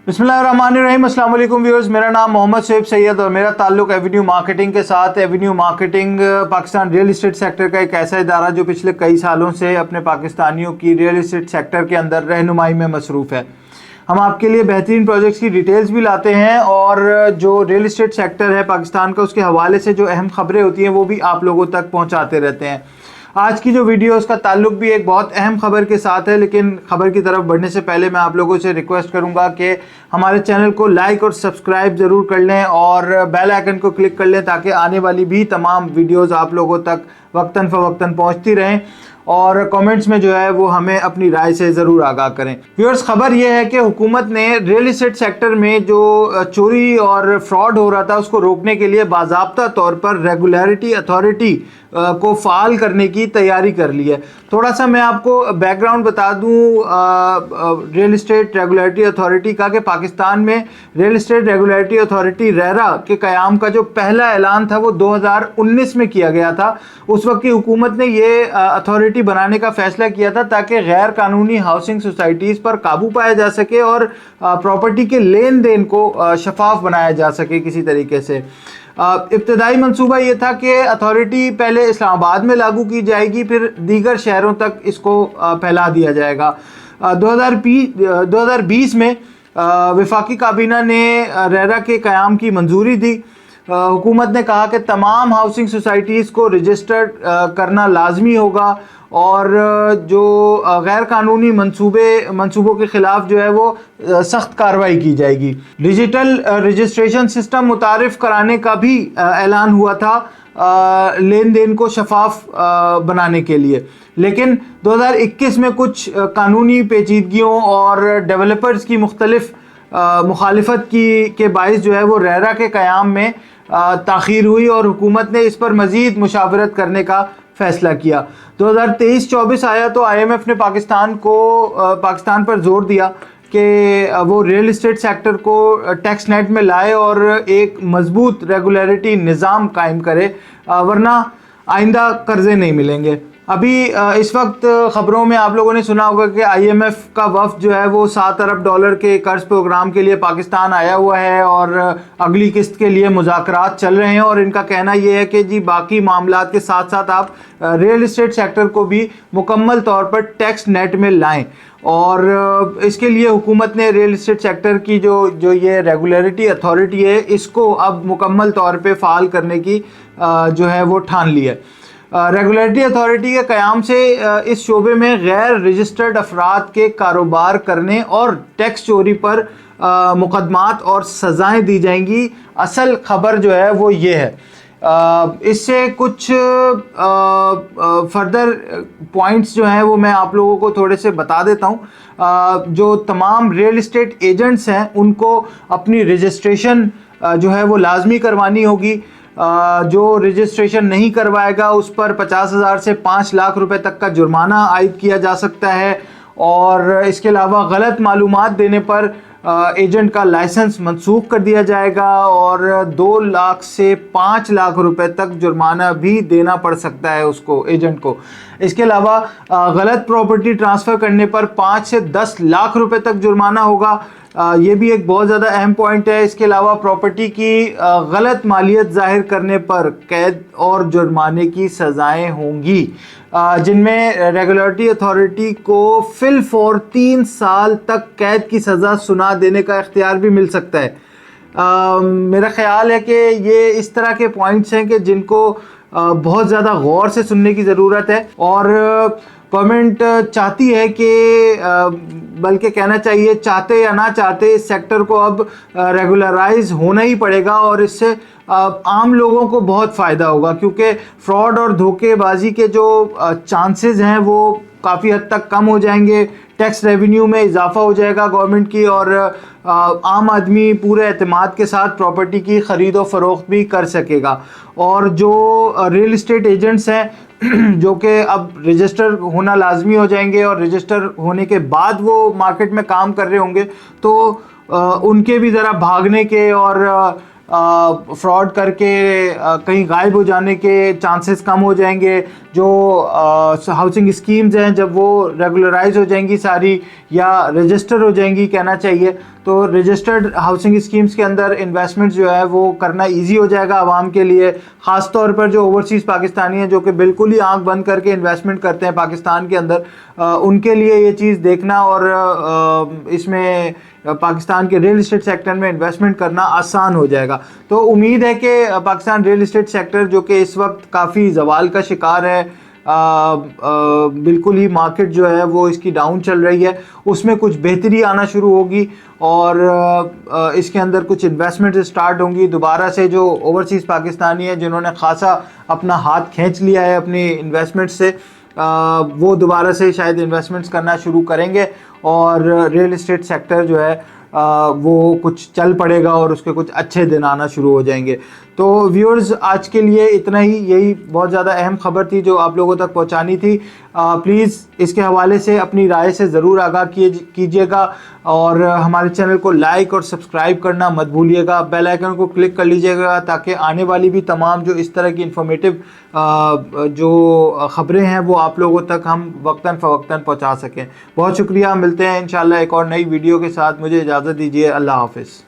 बिस्मिल्लाहिर्रहमानिर्रहीम। अस्सलाम वालेकुम व्यूअर्स, मेरा नाम मोहम्मद शोएब सैयद और मेरा ताल्लुक एवेन्यू मार्केटिंग के साथ। Avenue marketing Pakistan real estate sector का एक ऐसा इदारा जो पिछले कई सालों से अपने पाकिस्तानियों की रियल इस्टेट सेक्टर के अंदर रहनुमाई में मसरूफ़ है। हम आपके लिए बेहतरीन प्रोजेक्ट्स की डिटेल्स भी लाते हैं और जो रियल इस्टेट सेक्टर है पाकिस्तान का, उसके हवाले से जो अहम खबरें होती हैं वो भी आप लोगों तक पहुँचाते रहते हैं। आज की जो वीडियो है उसका ताल्लुक भी एक बहुत अहम खबर के साथ है, लेकिन खबर की तरफ बढ़ने से पहले मैं आप लोगों से रिक्वेस्ट करूंगा कि हमारे चैनल को लाइक और सब्सक्राइब ज़रूर कर लें और बेल आइकन को क्लिक कर लें ताकि आने वाली भी तमाम वीडियोस आप लोगों तक वक्तन फ़वक्तन पहुंचती रहें और कमेंट्स में जो है वो हमें अपनी राय से ज़रूर आगाह करें। व्यूअर्स, खबर ये है कि हुकूमत ने रियल इस्टेट सेक्टर में जो चोरी और फ्रॉड हो रहा था उसको रोकने के लिए बाज़ाब्ता तौर पर रेगुलेटरी अथॉरिटी को फ़ाल करने की तैयारी कर ली है। थोड़ा सा मैं आपको बैकग्राउंड बता दूं रियल इस्टेट रेगुलेटरी अथॉरिटी का, कि पाकिस्तान में real estate regulatory authority RERA के क़याम का जो पहला ऐलान था वो 2019 में किया गया था। उस वक्त की हुकूमत ने ये अथॉरिटी बनाने का फैसला किया था ताकि गैर कानूनी हाउसिंग सोसाइटीज़ पर काबू पाया जा सके और प्रॉपर्टी के लेन देन को शफाफ बनाया जा सके किसी तरीके से। इब्तदाई मंसूबा ये था कि अथॉरिटी पहले इस्लामाबाद में लागू की जाएगी, फिर दीगर शहरों तक इसको फैला दिया जाएगा। 2020 में वफाकी काबीना ने रेरा के क़याम की मंजूरी दी। हुकूमत ने कहा कि तमाम हाउसिंग सोसाइटीज़ को रजिस्टर्ड करना लाजमी होगा और जो गैर कानूनी मंसूबों के ख़िलाफ़ जो है वो सख्त कार्रवाई की जाएगी। डिजिटल रजिस्ट्रेशन सिस्टम मुतारिफ़ कराने का भी ऐलान हुआ था लेन देन को शफाफ बनाने के लिए, लेकिन 2021 में कुछ कानूनी पेचीदगियों और डेवलपर्स की मुख्तलिफ मुखालिफत के बाइस जो है वो रेरा के क़याम में ताख़ीर हुई और हुकूमत ने इस पर मज़ीद मुशावरत करने का फ़ैसला किया। 2023-24 आया तो IMF ने पाकिस्तान पर जोर दिया कि वो रियल इस्टेट सेक्टर को टैक्स नेट में लाए और एक मजबूत रेगुलेटरी निज़ाम कायम करे, वरना आइंदा कर्ज़े नहीं मिलेंगे। अभी इस वक्त ख़बरों में आप लोगों ने सुना होगा कि IMF का वफ़द जो है वो $7 अरब के कर्ज प्रोग्राम के लिए पाकिस्तान आया हुआ है और अगली किस्त के लिए मुज़ाकरात चल रहे हैं और इनका कहना ये है कि जी बाकी मामलात के साथ साथ आप रियल इस्टेट सेक्टर को भी मुकम्मल तौर पर टैक्स नेट में लाएं और इसके लिए हुकूमत ने रियल इस्टेट सेक्टर की जो ये रेगुलेटरी अथॉरिटी है इसको अब मुकम्मल तौर पे फ़ाल करने की जो है वो ठान ली है। रेगुलेटरी अथॉरिटी के क़याम से इस शोबे में गैर रजिस्टर्ड अफराद के कारोबार करने और टैक्स चोरी पर मुकदमात और सज़ाएं दी जाएंगी। असल खबर जो है वो ये है। इससे कुछ फर्दर पॉइंट्स जो हैं वो मैं आप लोगों को थोड़े से बता देता हूँ। जो तमाम रियल इस्टेट एजेंट्स हैं उनको अपनी रजिस्ट्रेशन जो है वो लाजमी करवानी होगी। जो रजिस्ट्रेशन नहीं करवाएगा उस पर 50,000 से 5 लाख रुपए तक का जुर्माना आयद किया जा सकता है और इसके अलावा गलत मालूमात देने पर एजेंट का लाइसेंस मनसूख कर दिया जाएगा और 2 लाख से 5 लाख रुपए तक जुर्माना भी देना पड़ सकता है उसको, एजेंट को। इसके अलावा गलत प्रॉपर्टी ट्रांसफ़र करने पर 5 से 10 लाख रुपए तक जुर्माना होगा। ये भी एक बहुत ज़्यादा अहम पॉइंट है। इसके अलावा प्रॉपर्टी की गलत मालियत ज़ाहिर करने पर कैद और जुर्माने की सज़ाएं होंगी, जिनमें रेगुलेटरी अथॉरिटी को फिल फॉर 3 साल तक कैद की सज़ा सुना देने का इख्तियार भी मिल सकता है। मेरा ख़्याल है कि ये इस तरह के पॉइंट्स हैं कि जिनको बहुत ज़्यादा गौर से सुनने की ज़रूरत है और गवर्नमेंट चाहती है कि बल्कि कहना चाहिए चाहते या ना चाहते इस सेक्टर को अब रेगुलराइज होना ही पड़ेगा और इससे आम लोगों को बहुत फ़ायदा होगा, क्योंकि फ्रॉड और धोखेबाजी के जो चांसेस हैं वो काफ़ी हद तक कम हो जाएंगे। टैक्स रेवेन्यू में इजाफा हो जाएगा गवर्नमेंट की और आम आदमी पूरे एतमाद के साथ प्रॉपर्टी की ख़रीद और फ़रोख्त भी कर सकेगा। और जो रियल इस्टेट एजेंट्स हैं जो कि अब रजिस्टर होना लाजमी हो जाएंगे और रजिस्टर होने के बाद वो मार्केट में काम कर रहे होंगे, तो उनके भी ज़रा भागने के और फ्रॉड करके कहीं गायब हो जाने के चांसेस कम हो जाएंगे। जो हाउसिंग स्कीम्स हैं जब वो रेगुलराइज हो जाएंगी सारी या रजिस्टर हो जाएंगी कहना चाहिए, تو رجسٹرڈ ہاؤسنگ اسکیمز کے اندر انویسٹمنٹ جو ہے وہ کرنا ایزی ہو جائے گا عوام کے لیے، خاص طور پر جو اوورسیز پاکستانی ہیں جو کہ بالکل ہی آنکھ بند کر کے انویسٹمنٹ کرتے ہیں پاکستان کے اندر، ان کے لیے یہ چیز دیکھنا اور اس میں پاکستان کے ریل اسٹیٹ سیکٹر میں انویسٹمنٹ کرنا آسان ہو جائے گا۔ تو امید ہے کہ پاکستان ریل اسٹیٹ سیکٹر جو کہ اس وقت کافی زوال کا شکار ہے، بالکل ہی مارکیٹ جو ہے وہ اس کی ڈاؤن چل رہی ہے، اس میں کچھ بہتری آنا شروع ہوگی اور اس کے اندر کچھ انویسٹمنٹ سٹارٹ ہوں گی دوبارہ سے۔ جو اوورسیز پاکستانی ہیں جنہوں نے خاصا اپنا ہاتھ کھینچ لیا ہے اپنی انویسٹمنٹ سے، وہ دوبارہ سے شاید انویسٹمنٹس کرنا شروع کریں گے اور ریل اسٹیٹ سیکٹر جو ہے وہ کچھ چل پڑے گا اور اس کے کچھ اچھے دن آنا شروع ہو جائیں گے۔ تو ویورز آج کے لیے اتنا ہی، یہی بہت زیادہ اہم خبر تھی جو آپ لوگوں تک پہنچانی تھی۔ پلیز اس کے حوالے سے اپنی رائے سے ضرور آگاہ کیجیے گا اور ہمارے چینل کو لائک اور سبسکرائب کرنا مت بھولیے گا، بیل آئیکن کو کلک کر لیجیے گا تاکہ آنے والی بھی تمام جو اس طرح کی انفارمیٹیو جو خبریں ہیں وہ آپ لوگوں تک ہم وقتاً فوقتاً پہنچا سکیں۔ بہت شکریہ، ملتے ہیں انشاءاللہ ایک اور نئی ویڈیو کے ساتھ، مجھے اجازت دیجیے، اللہ حافظ۔